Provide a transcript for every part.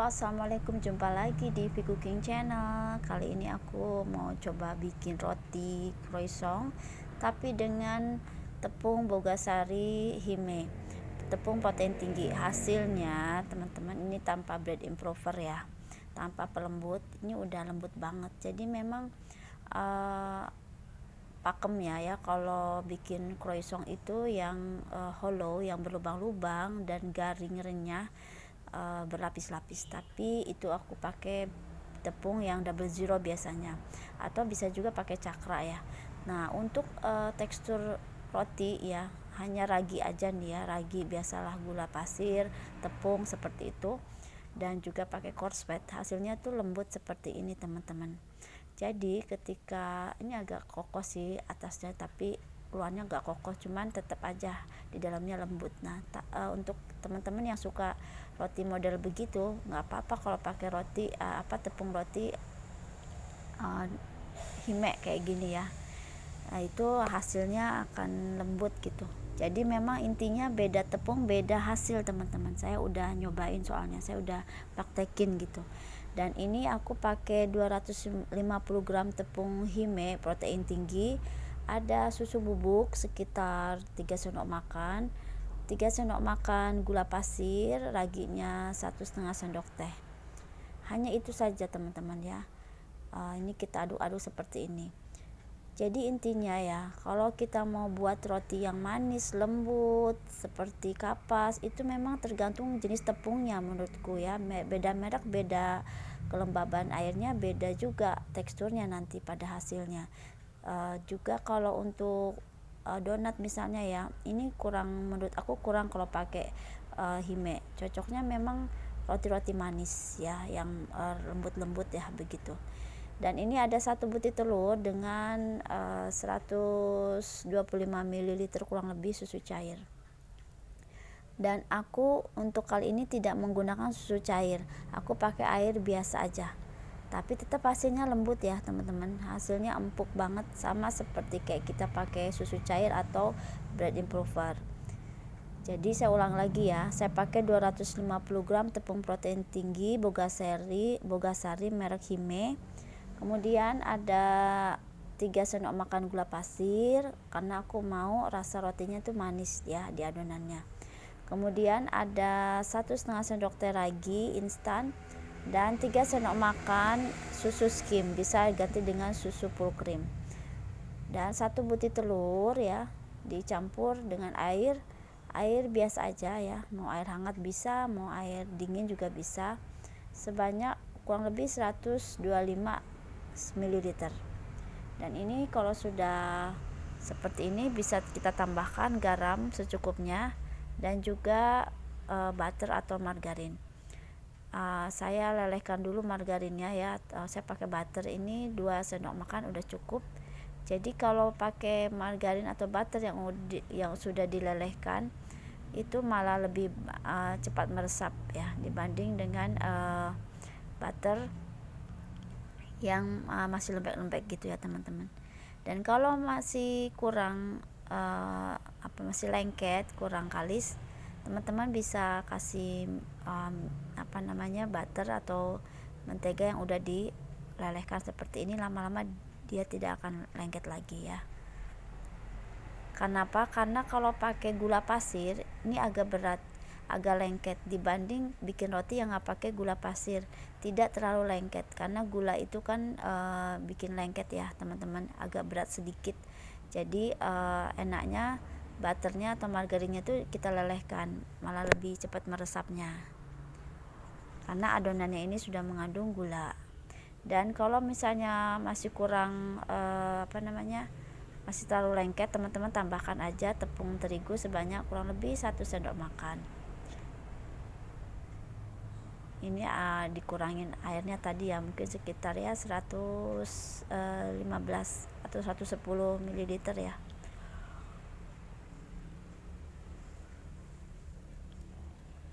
Halo, assalamualaikum, jumpa lagi di V Cooking Channel. Kali ini aku mau coba bikin roti croissant tapi dengan tepung bogasari hime, tepung protein tinggi. Hasilnya teman-teman ini tanpa bread improver ya, tanpa pelembut. Ini udah lembut banget, jadi memang pakemnya ya, kalau bikin croissant itu yang hollow, yang berlubang-lubang dan garing renyah, berlapis-lapis. Tapi itu aku pakai tepung yang double zero biasanya, atau bisa juga pakai cakra ya. Nah, untuk tekstur roti ya, hanya ragi aja nih ya, ragi biasalah, gula pasir, tepung seperti itu, dan juga pakai coarse fat. Hasilnya tuh lembut seperti ini teman-teman. Jadi ketika ini agak kokoh sih atasnya, tapi luarnya agak kokoh, cuman tetap aja di dalamnya lembut. Nah, untuk teman-teman yang suka roti model begitu, nggak apa-apa kalau pakai roti tepung roti hime kayak gini ya. Nah, itu hasilnya akan lembut gitu. Jadi memang intinya beda tepung beda hasil teman-teman. Saya udah nyobain, soalnya saya udah praktekin gitu. Dan ini aku pakai 250 gram tepung hime protein tinggi, ada susu bubuk sekitar 3 sendok makan, 3 sendok makan gula pasir, raginya 1,5 sendok teh. Hanya itu saja teman-teman ya. Ini kita aduk-aduk seperti ini. Jadi intinya ya, kalau kita mau buat roti yang manis, lembut, seperti kapas, itu memang tergantung jenis tepungnya menurutku ya. Beda merek, beda kelembaban airnya, beda juga teksturnya nanti pada hasilnya. Juga kalau untuk donat misalnya ya, ini kurang, menurut aku kurang kalau pakai hime. Cocoknya memang roti-roti manis ya, yang lembut-lembut ya begitu. Dan ini ada 1 butir telur dengan 125 ml kurang lebih susu cair. Dan aku untuk kali ini tidak menggunakan susu cair, aku pakai air biasa aja. Tapi tetap hasilnya lembut ya teman-teman, hasilnya empuk banget, sama seperti kayak kita pakai susu cair atau bread improver. Jadi saya ulang lagi ya, saya pakai 250 gram tepung protein tinggi bogasari merek hime. Kemudian ada 3 sendok makan gula pasir, karena aku mau rasa rotinya tuh manis ya di adonannya. Kemudian ada 1,5 sendok teh ragi instan, dan 3 sendok makan susu skim, bisa ganti dengan susu full cream. Dan 1 butir telur ya, dicampur dengan air biasa aja ya, mau air hangat bisa, mau air dingin juga bisa, sebanyak kurang lebih 125 ml. Dan ini kalau sudah seperti ini, bisa kita tambahkan garam secukupnya, dan juga butter atau margarin. Saya lelehkan dulu margarinnya ya. Saya pakai butter ini 2 sendok makan udah cukup. Jadi kalau pakai margarin atau butter yang sudah dilelehkan, itu malah lebih cepat meresap ya, dibanding dengan butter yang masih lembek-lembek gitu ya teman-teman. Dan kalau masih kurang masih lengket, kurang kalis, teman-teman bisa kasih butter atau mentega yang udah dilelehkan seperti ini. Lama-lama dia tidak akan lengket lagi ya. Kenapa? Karena kalau pakai gula pasir ini agak berat, agak lengket, dibanding bikin roti yang nggak pakai gula pasir. Tidak terlalu lengket, karena gula itu kan bikin lengket ya teman-teman, agak berat sedikit. Jadi enaknya butternya atau margarinnya tuh kita lelehkan, malah lebih cepat meresapnya, karena adonannya ini sudah mengandung gula. Dan kalau misalnya masih kurang masih terlalu lengket, teman-teman tambahkan aja tepung terigu sebanyak kurang lebih 1 sendok makan. Ini dikurangin airnya tadi ya, mungkin sekitar ya 115 atau 110 ml ya.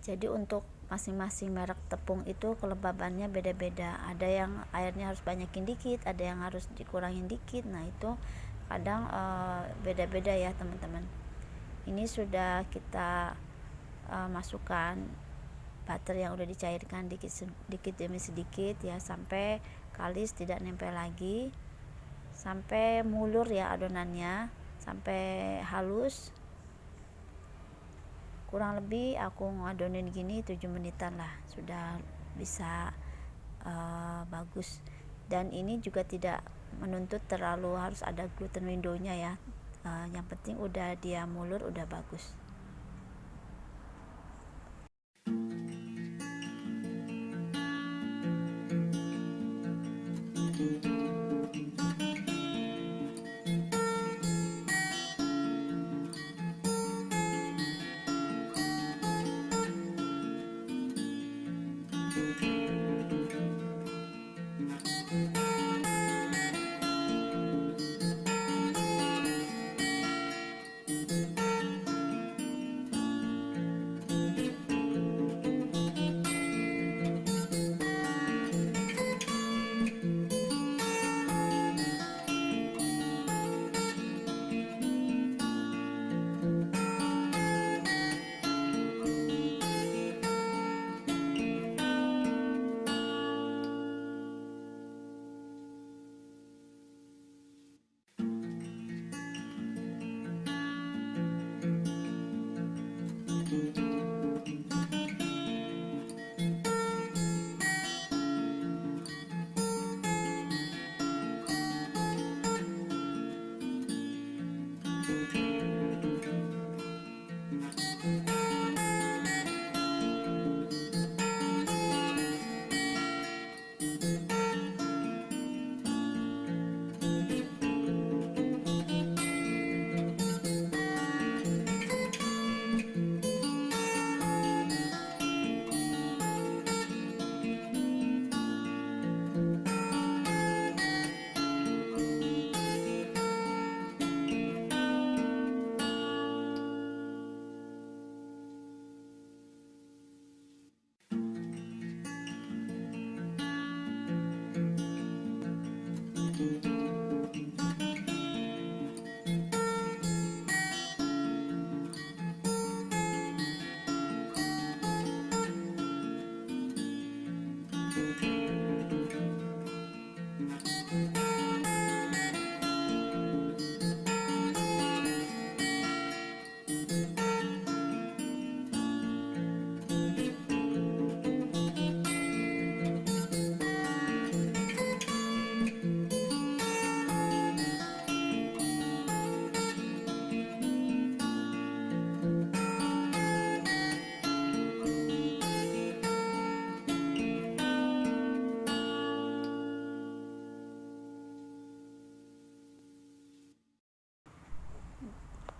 Jadi untuk masing-masing merek tepung itu kelembabannya beda-beda. Ada yang airnya harus banyakin dikit, ada yang harus dikurangin dikit. Nah, itu kadang beda-beda ya teman-teman. Ini sudah kita masukkan butter yang udah dicairkan sedikit demi sedikit ya, sampai kalis tidak nempel lagi, sampai mulur ya adonannya, sampai halus. Kurang lebih aku ngadonin gini 7 menitan lah, sudah bisa bagus. Dan ini juga tidak menuntut terlalu harus ada gluten windownya ya, yang penting udah dia mulur udah bagus.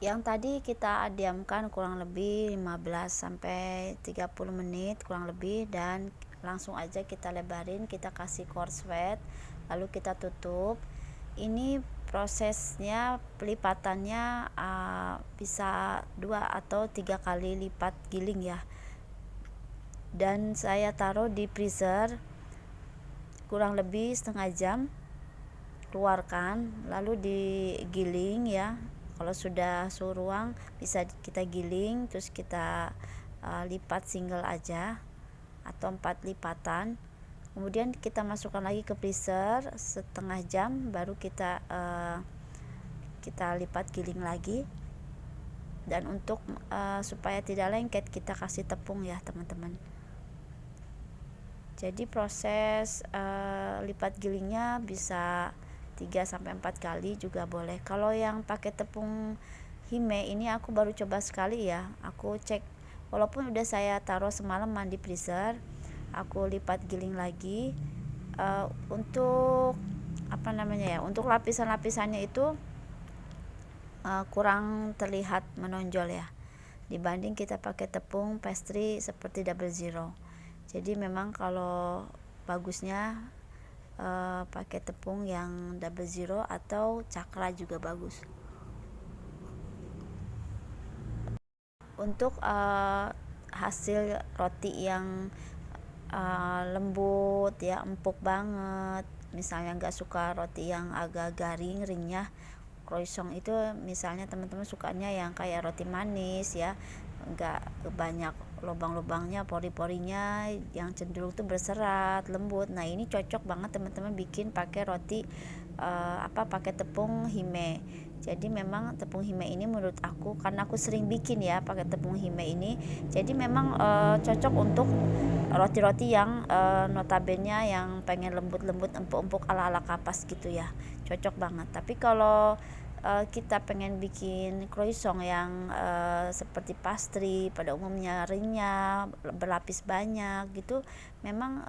Yang tadi kita diamkan kurang lebih 15 sampai 30 menit kurang lebih, dan langsung aja kita lebarin, kita kasih korslet, lalu kita tutup. Ini prosesnya pelipatannya bisa 2 atau 3 kali lipat giling ya. Dan saya taruh di freezer kurang lebih setengah jam, keluarkan lalu digiling ya. Kalau sudah suhu ruang bisa kita giling, terus kita lipat single aja atau 4 lipatan, kemudian kita masukkan lagi ke freezer setengah jam, baru kita lipat giling lagi. Dan untuk supaya tidak lengket, kita kasih tepung ya teman-teman. Jadi proses lipat gilingnya bisa 3-4 kali juga boleh. Kalau yang pakai tepung hime ini aku baru coba sekali ya. Aku cek, walaupun udah saya taruh semalaman di freezer, aku lipat giling lagi. Untuk apa namanya ya, untuk lapisan-lapisannya itu kurang terlihat menonjol ya, dibanding kita pakai tepung pastry seperti Double Zero. Jadi memang kalau bagusnya pakai tepung yang Double Zero atau cakra juga bagus. Untuk hasil roti yang lembut ya, empuk banget, misalnya nggak suka roti yang agak garing ringnya, croissant itu misalnya teman-teman sukanya yang kayak roti manis ya, enggak banyak lubang-lubangnya, pori-porinya, yang cenderung tuh berserat, lembut. Nah ini cocok banget teman-teman bikin pakai roti pakai tepung hime. Jadi memang tepung hime ini menurut aku, karena aku sering bikin ya pakai tepung hime ini, jadi memang cocok untuk roti-roti yang notabene yang pengen lembut-lembut, empuk-empuk ala-ala kapas gitu ya, cocok banget. Tapi kalau kita pengen bikin croissant yang seperti pastry pada umumnya renyah, berlapis banyak gitu, memang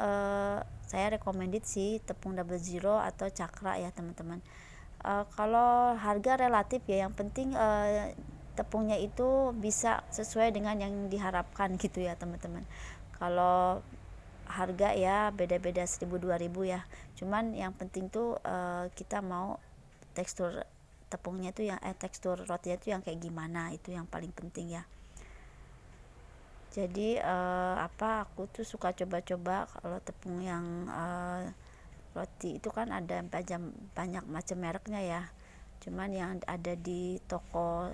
saya recommended sih tepung double zero atau cakra ya teman-teman. Kalau harga relatif ya, yang penting tepungnya itu bisa sesuai dengan yang diharapkan gitu ya teman-teman. Kalau harga ya beda-beda 1000-2000 ya, cuman yang penting tuh kita mau tekstur tepungnya tuh yang tekstur rotinya tuh yang kayak gimana, itu yang paling penting ya. Jadi aku tuh suka coba-coba kalau tepung yang roti itu kan ada banyak macam mereknya ya, cuman yang ada di toko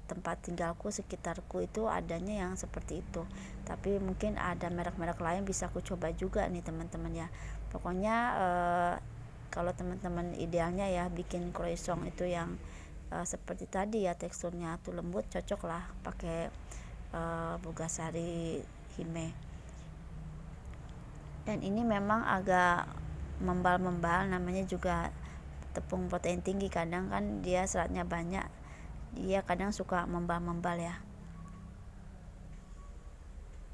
tempat tinggalku sekitarku itu adanya yang seperti itu, tapi mungkin ada merek-merek lain bisa aku coba juga nih teman-teman ya. Pokoknya kalau teman-teman idealnya ya bikin croissant itu yang seperti tadi ya, teksturnya tuh lembut, cocok lah pakai Bogasari Hime. Dan ini memang agak membal-membal, namanya juga tepung protein tinggi, kadang kan dia seratnya banyak, dia kadang suka membal-membal ya.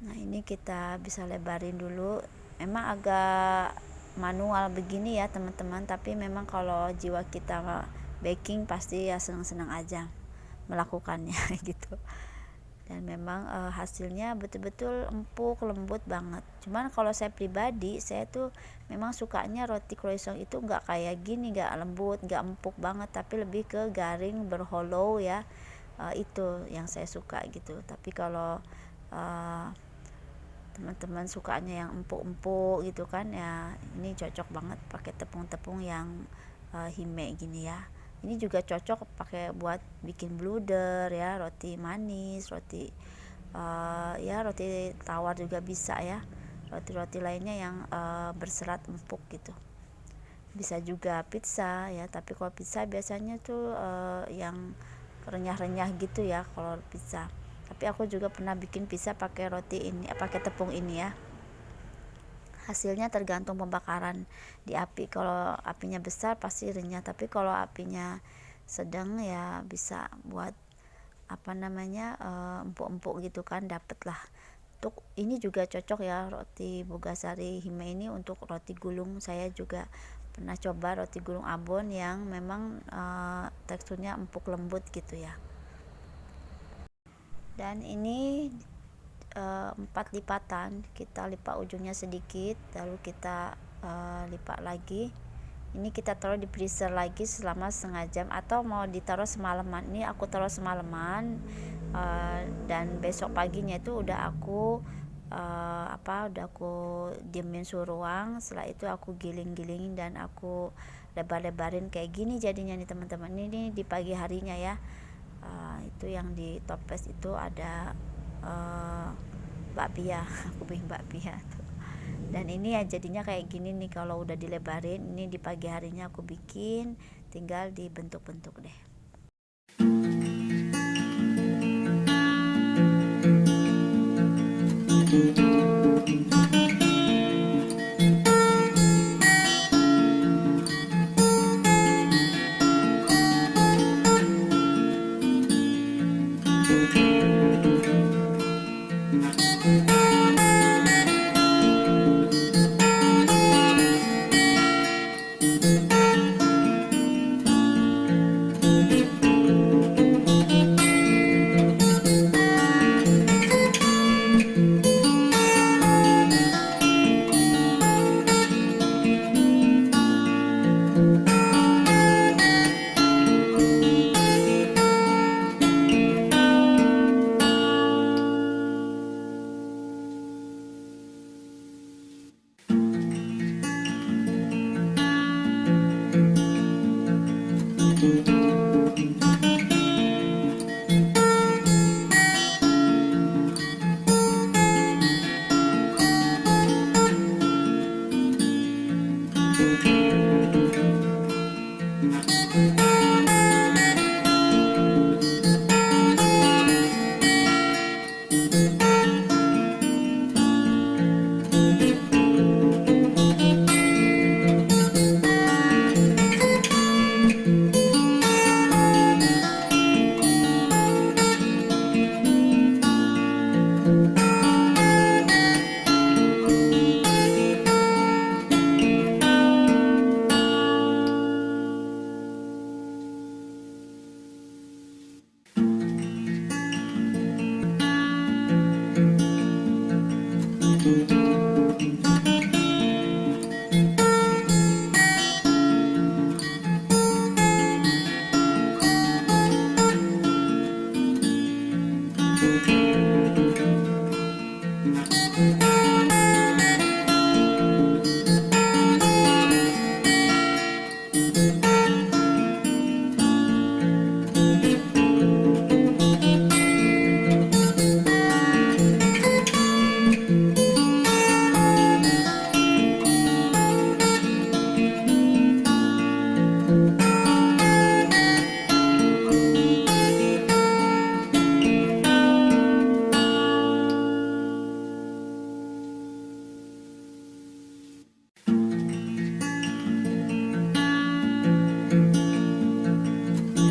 Nah ini kita bisa lebarin dulu, memang agak manual begini ya teman-teman, tapi memang kalau jiwa kita baking pasti ya senang-senang aja melakukannya gitu. Dan memang hasilnya betul-betul empuk, lembut banget. Cuman kalau saya pribadi, saya tuh memang sukanya roti croissant itu nggak kayak gini, nggak lembut, nggak empuk banget, tapi lebih ke garing, berhollow ya. Itu yang saya suka gitu. Tapi kalau teman-teman sukanya yang empuk-empuk gitu kan ya, ini cocok banget pakai tepung-tepung yang hime gini ya. Ini juga cocok pakai buat bikin bluder ya, roti manis, roti roti tawar juga bisa ya, roti-roti lainnya yang berserat empuk gitu. Bisa juga pizza ya, tapi kalau pizza biasanya tuh yang renyah-renyah gitu ya kalau pizza. Tapi aku juga pernah bikin pizza pakai roti ini, pakai tepung ini ya. Hasilnya tergantung pembakaran di api. Kalau apinya besar pasti renyah, tapi kalau apinya sedang ya bisa buat empuk-empuk gitu kan, dapet lah. Untuk ini juga cocok ya, roti Bogasari Hime ini untuk roti gulung. Saya juga pernah coba roti gulung abon yang memang teksturnya empuk lembut gitu ya. Dan ini 4 lipatan, kita lipat ujungnya sedikit, lalu kita lipat lagi. Ini kita taruh di freezer lagi selama setengah jam, atau mau ditaruh semalaman. Ini aku taruh semalaman dan besok paginya itu udah aku diemin suhu ruang. Setelah itu aku giling-gilingin dan aku lebar-lebarin kayak gini jadinya nih teman-teman. Ini di pagi harinya ya. Itu yang di toples itu ada bakpia, aku bikin bakpia tuh. Dan ini ya jadinya kayak gini nih kalau udah dilebarin. Ini di pagi harinya aku bikin, tinggal dibentuk-bentuk deh.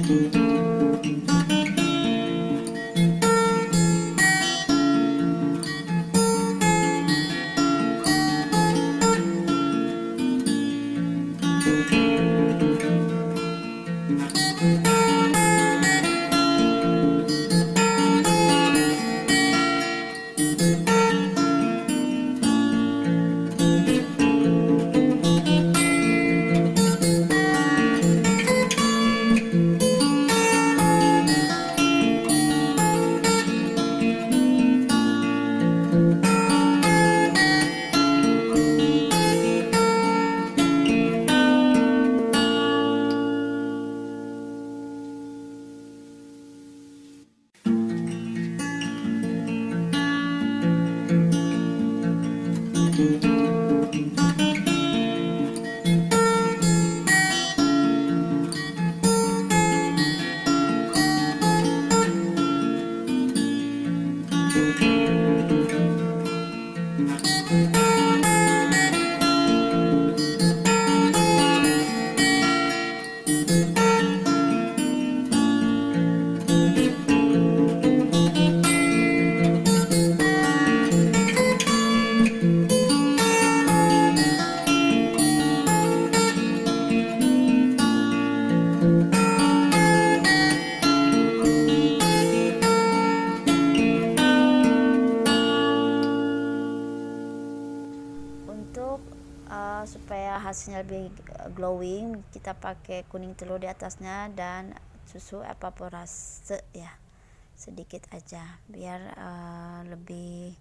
Untuk supaya hasilnya lebih glowing, kita pakai kuning telur di atasnya dan susu evaporase ya, sedikit aja biar lebih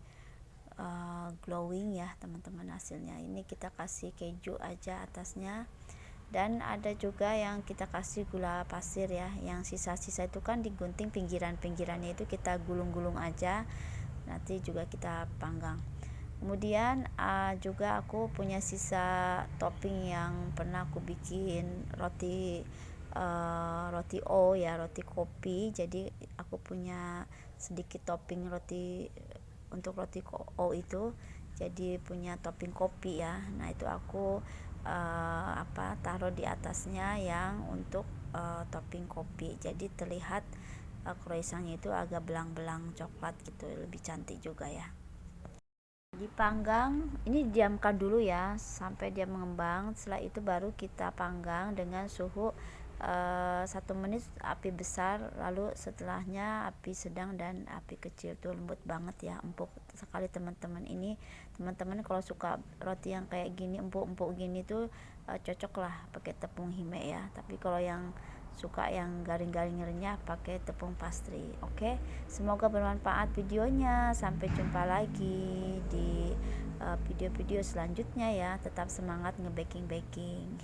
glowing ya teman-teman. Hasilnya ini kita kasih keju aja atasnya, dan ada juga yang kita kasih gula pasir ya, yang sisa-sisa itu kan digunting pinggirannya itu kita gulung-gulung aja, nanti juga kita panggang. Kemudian juga aku punya sisa topping yang pernah aku bikin roti O ya, roti kopi. Jadi aku punya sedikit topping roti untuk roti O itu, jadi punya topping kopi ya. Nah itu aku taruh di atasnya yang untuk topping kopi, jadi terlihat croissantnya itu agak belang-belang coklat gitu, lebih cantik juga ya. Dipanggang, ini diamkan dulu ya sampai dia mengembang. Setelah itu baru kita panggang dengan suhu 1 menit api besar, lalu setelahnya api sedang dan api kecil. Tuh lembut banget ya, empuk sekali teman-teman. Ini teman-teman kalau suka roti yang kayak gini empuk-empuk gini tuh cocok lah pakai tepung hime ya, tapi kalau yang suka yang garing-garing renyah pakai tepung pastry. Oke, semoga bermanfaat videonya. Sampai jumpa lagi di video-video selanjutnya ya. Tetap semangat nge-baking.